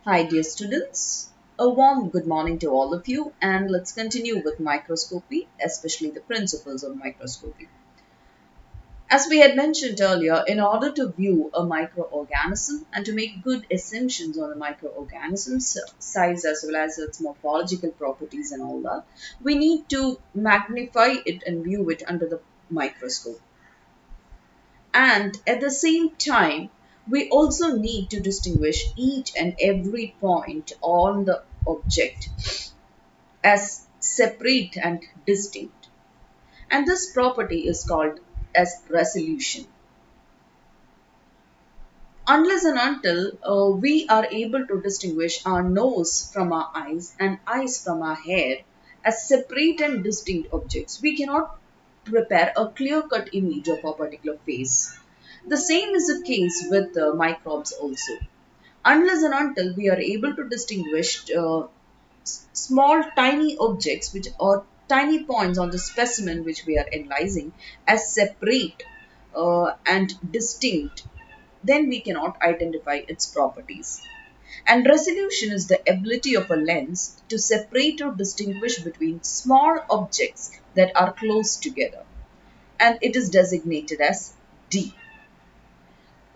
Hi dear students, a warm good morning to all of you, and let's continue with microscopy, especially the principles of microscopy. As we had mentioned earlier, in order to view a microorganism and to make good assumptions on the microorganism's size as well as its morphological properties and all that, we need to magnify it and view it under the microscope. And at the same time, we also need to distinguish each and every point on the object as separate and distinct. And this property is called as resolution. Unless and until we are able to distinguish our nose from our eyes and eyes from our hair as separate and distinct objects, we cannot prepare a clear-cut image of a particular face. The same is the case with microbes also. Unless and until we are able to distinguish small tiny objects which are tiny points on the specimen which we are analyzing as separate and distinct, then we cannot identify its properties. And resolution is the ability of a lens to separate or distinguish between small objects that are close together, and it is designated as D.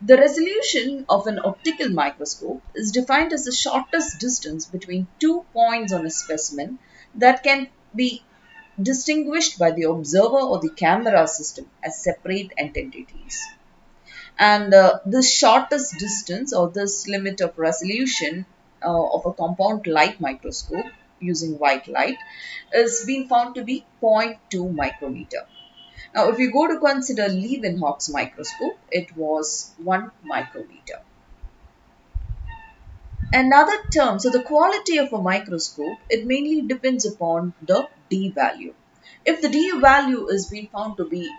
The resolution of an optical microscope is defined as the shortest distance between 2 points on a specimen that can be distinguished by the observer or the camera system as separate entities. And this shortest distance or this limit of resolution of a compound light microscope using white light is being found to be zero point 0.2 micrometer. Now, if you go to consider Leeuwenhoek's microscope, it was 1 micrometer. Another term, so the quality of a microscope, it mainly depends upon the D value. If the D value is being found to be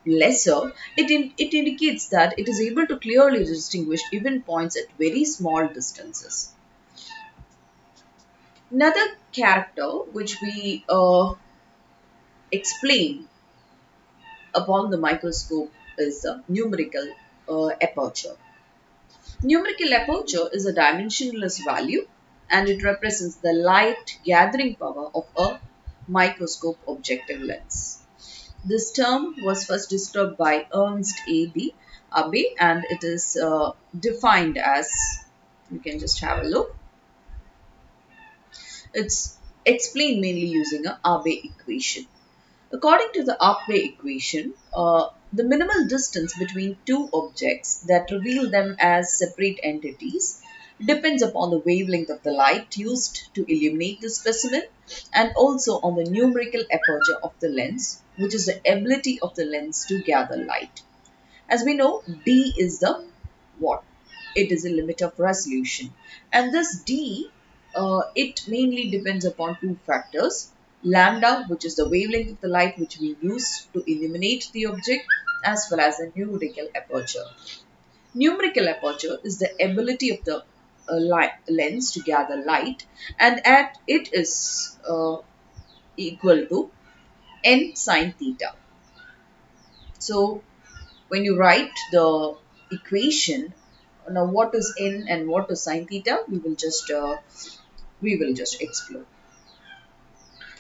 lesser, it indicates that it is able to clearly distinguish even points at very small distances. Another character which we explain upon the microscope is the numerical aperture. Numerical aperture is a dimensionless value and it represents the light gathering power of a microscope objective lens. This term was first described by Ernst Abbe, and it is defined as, you can just have a look, it's explained mainly using a Abbe equation. According to the Abbe equation, the minimal distance between two objects that reveal them as separate entities depends upon the wavelength of the light used to illuminate the specimen and also on the numerical aperture of the lens, which is the ability of the lens to gather light. As we know, D is the what? It is a limit of resolution. And this D, it mainly depends upon two factors. Lambda, which is the wavelength of the light which we use to illuminate the object, as well as the numerical aperture. Numerical aperture is the ability of the lens to gather light, and at it is equal to n sine theta. So when you write the equation, now what is n and what is sine theta, we will just explore.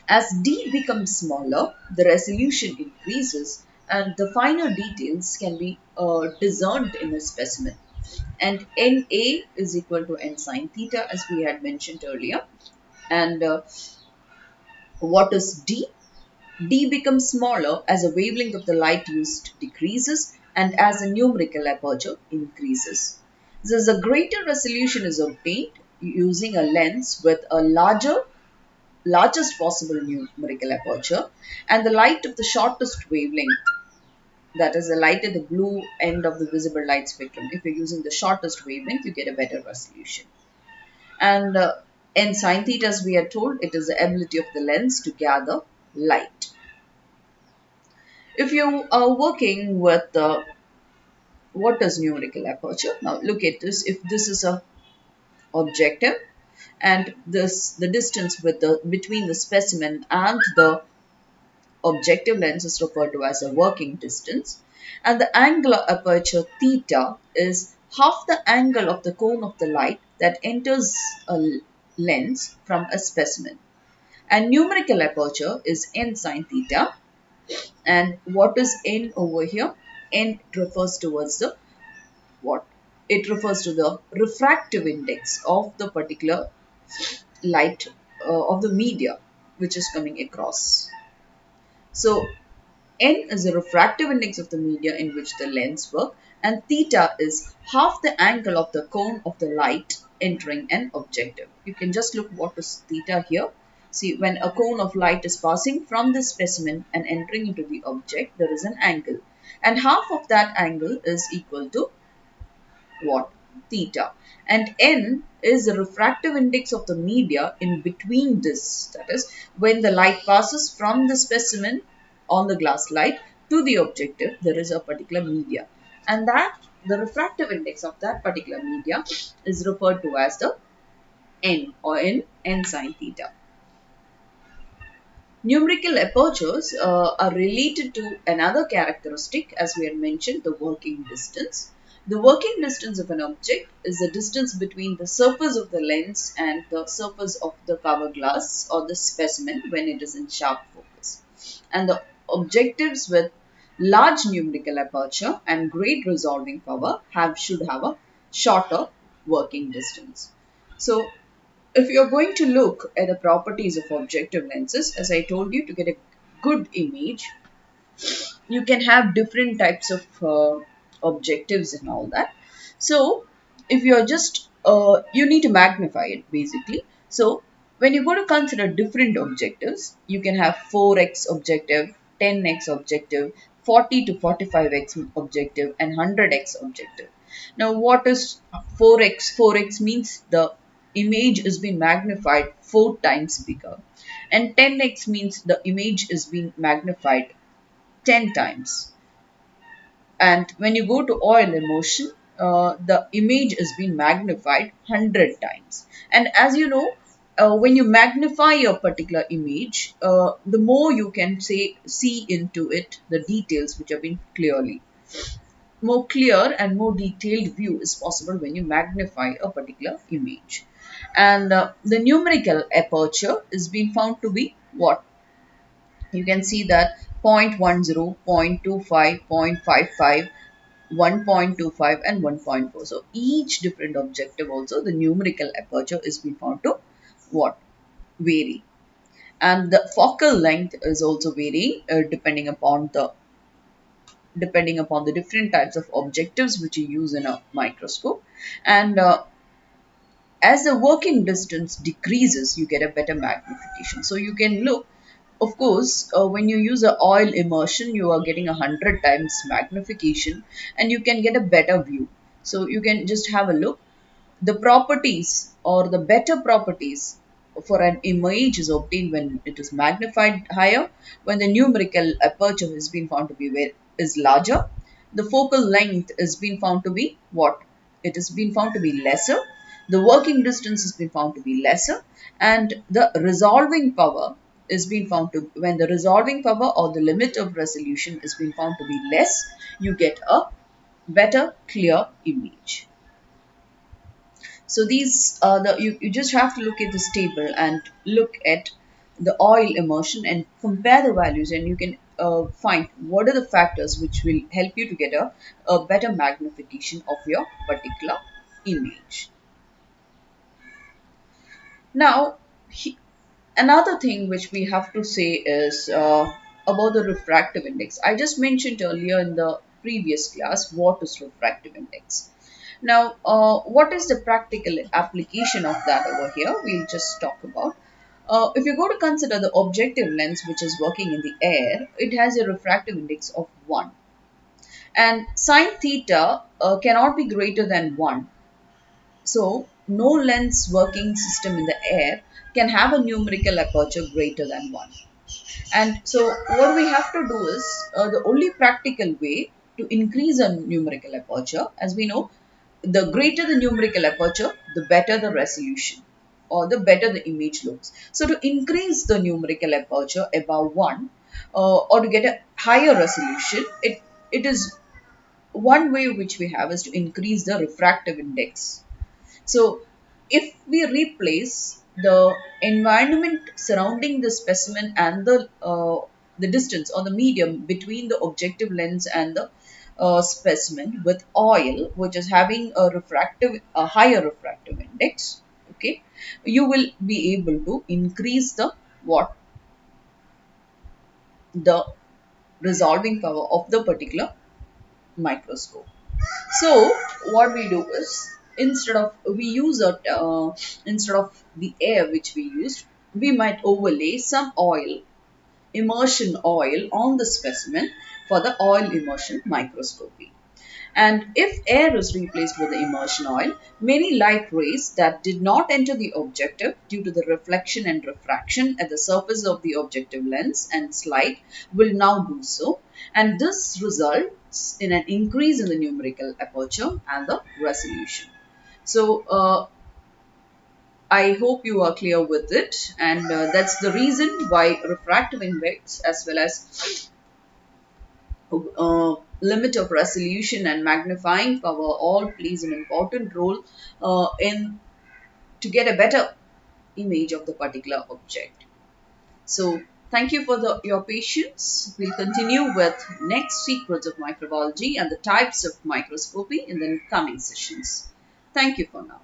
As d becomes smaller, the resolution increases and the finer details can be discerned in a specimen. And Na is equal to n sine theta, as we had mentioned earlier. And what is d? D becomes smaller as the wavelength of the light used decreases and as the numerical aperture increases. Thus, a greater resolution is obtained using a lens with a largest possible numerical aperture, and the light of the shortest wavelength, that is the light at the blue end of the visible light spectrum. If you're using the shortest wavelength, you get a better resolution. And in sine theta, as we are told, it is the ability of the lens to gather light. If you are working with what is numerical aperture? Now look at this. If this is a objective and this the distance between the specimen and the objective lens is referred to as a working distance, and the angular aperture theta is half the angle of the cone of the light that enters a lens from a specimen. And numerical aperture is n sine theta. And what is n over here? N refers towards the what? It refers to the refractive index of the particular light of the media which is coming across. So n is the refractive index of the media in which the lens works, and theta is half the angle of the cone of the light entering an objective. You can just look what is theta here. See, when a cone of light is passing from the specimen and entering into the object, there is an angle. And half of that angle is equal to what? Theta. And n is the refractive index of the media in between this. That is, when the light passes from the specimen on the glass slide to the objective, there is a particular media. And that the refractive index of that particular media is referred to as the n, or n sine theta. Numerical apertures are related to another characteristic, as we had mentioned, the working distance. The working distance of an object is the distance between the surface of the lens and the surface of the cover glass or the specimen when it is in sharp focus. And the objectives with large numerical aperture and great resolving power should have a shorter working distance. So if you're going to look at the properties of objective lenses, as I told you, to get a good image, you can have different types of objectives and all that. So if you're just, you need to magnify it basically. So when you go to consider different objectives, you can have 4x objective, 10x objective, 40 to 45x objective, and 100x objective. Now what is 4x? 4x means the image is being magnified 4 times bigger, and 10x means the image is being magnified 10 times. And when you go to oil immersion, the image is being magnified 100 times. And as you know, when you magnify a particular image, the more you can see into it, the details which have been clearly. More clear and more detailed view is possible when you magnify a particular image. And the numerical aperture is being found to be what? You can see that 0.10, 0.25, 0.55, 1.25 and 1.4. So each different objective also, the numerical aperture is being found to what? Vary. And the focal length is also varying depending upon the different types of objectives which you use in a microscope. And as the working distance decreases, you get a better magnification. So you can look, of course, when you use an oil immersion, you are getting 100 times magnification and you can get a better view. So you can just have a look. The properties or the better properties for an image is obtained when it is magnified higher, when the numerical aperture has been found to be larger. The focal length is being found to be what? It has been found to be lesser. The working distance has been found to be lesser, and the resolving power is being found to, when the resolving power or the limit of resolution is being found to be less, you get a better clear image. So these are you just have to look at this table and look at the oil immersion and compare the values, and you can find what are the factors which will help you to get a better magnification of your particular image. Now, another thing which we have to say is about the refractive index. I just mentioned earlier in the previous class what is refractive index. Now, what is the practical application of that over here? We'll just talk about. If you go to consider the objective lens which is working in the air, it has a refractive index of 1. And sine theta cannot be greater than 1. So, no lens working system in the air can have a numerical aperture greater than 1. And so, what we have to do is, the only practical way to increase a numerical aperture, as we know, the greater the numerical aperture, the better the resolution or the better the image looks. So, to increase the numerical aperture above 1 or to get a higher resolution, it is one way which we have is to increase the refractive index. So if we replace the environment surrounding the specimen and the distance or the medium between the objective lens and the specimen with oil, which is having a higher refractive index, okay, you will be able to increase the resolving power of the particular microscope. So what we do is, instead of the air which we used, we might overlay some oil, immersion oil, on the specimen for the oil immersion microscopy. And if air is replaced with the immersion oil, many light rays that did not enter the objective due to the reflection and refraction at the surface of the objective lens and slide will now do so. And this results in an increase in the numerical aperture and the resolution. So, I hope you are clear with it, and that's the reason why refractive index as well as limit of resolution and magnifying power all plays an important role in to get a better image of the particular object. So thank you for your patience. We'll continue with next secrets of microbiology and the types of microscopy in the coming sessions. Thank you for now.